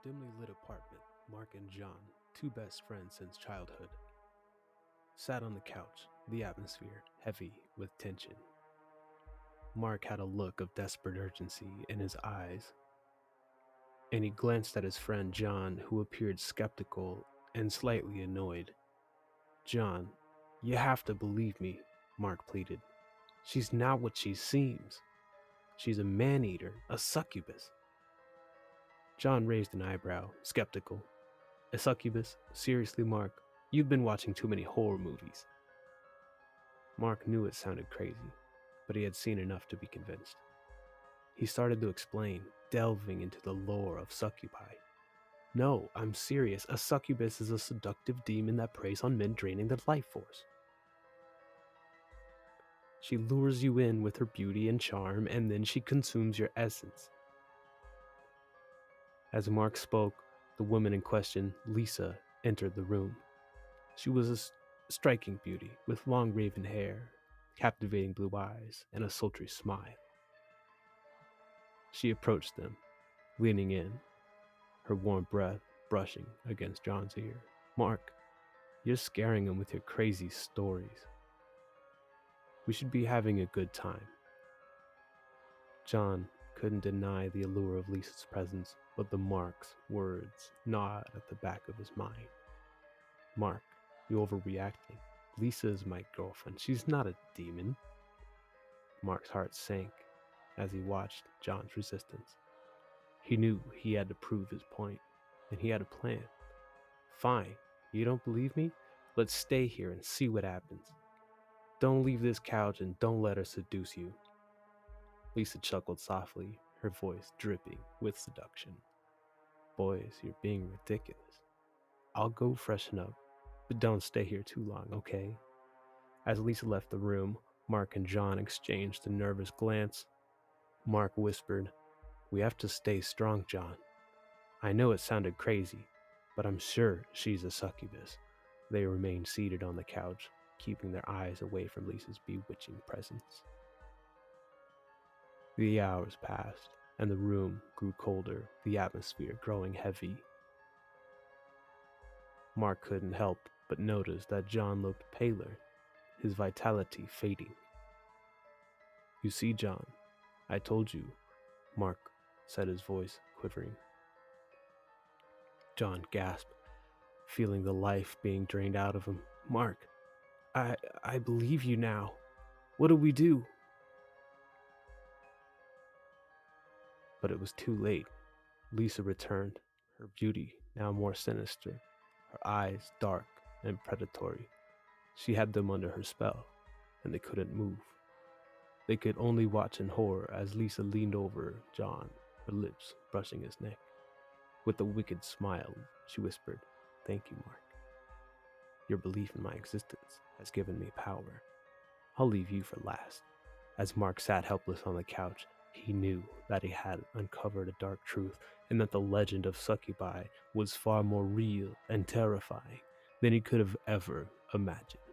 dimly lit apartment, Mark and John, two best friends since childhood, sat on the couch, the atmosphere heavy with tension. Mark had a look of desperate urgency in his eyes, and he glanced at his friend John, who appeared skeptical and slightly annoyed. "John, you have to believe me," Mark pleaded. "She's not what she seems. She's a man-eater, a succubus." John raised an eyebrow, skeptical. "A succubus? Seriously, Mark? You've been watching too many horror movies." Mark knew it sounded crazy, but he had seen enough to be convinced. He started to explain, delving into the lore of succubi. "No, I'm serious. A succubus is a seductive demon that preys on men, draining their life force. She lures you in with her beauty and charm, and then she consumes your essence." As Mark spoke, the woman in question, Lisa, entered the room. She was a striking beauty, with long raven hair, captivating blue eyes, and a sultry smile. She approached them, leaning in, her warm breath brushing against John's ear. "Mark, you're scaring him with your crazy stories. We should be having a good time." John couldn't deny the allure of Lisa's presence, but the Mark's words gnawed at the back of his mind. "Mark, you're overreacting. Lisa is my girlfriend. She's not a demon." Mark's heart sank as he watched John's resistance. He knew he had to prove his point, and he had a plan. "Fine, you don't believe me? Let's stay here and see what happens. Don't leave this couch and don't let her seduce you." Lisa chuckled softly, her voice dripping with seduction. "Boys, you're being ridiculous. I'll go freshen up, but don't stay here too long, okay?" As Lisa left the room, Mark and John exchanged a nervous glance. Mark whispered, "We have to stay strong, John. I know it sounded crazy, but I'm sure she's a succubus." They remained seated on the couch, keeping their eyes away from Lisa's bewitching presence. The hours passed, and the room grew colder, the atmosphere growing heavy. Mark couldn't help but notice that John looked paler, his vitality fading. "You see, John, I told you," Mark said, his voice quivering. John gasped, feeling the life being drained out of him. "Mark, I believe you now. What do we do?" But it was too late. Lisa returned, her beauty now more sinister, her eyes dark and predatory. She had them under her spell, and they couldn't move. They could only watch in horror as Lisa leaned over John, her lips brushing his neck. With a wicked smile, she whispered, "Thank you, Mark. Your belief in my existence has given me power. I'll leave you for last." As Mark sat helpless on the couch, he knew that he had uncovered a dark truth, and that the legend of succubi was far more real and terrifying than he could have ever imagined.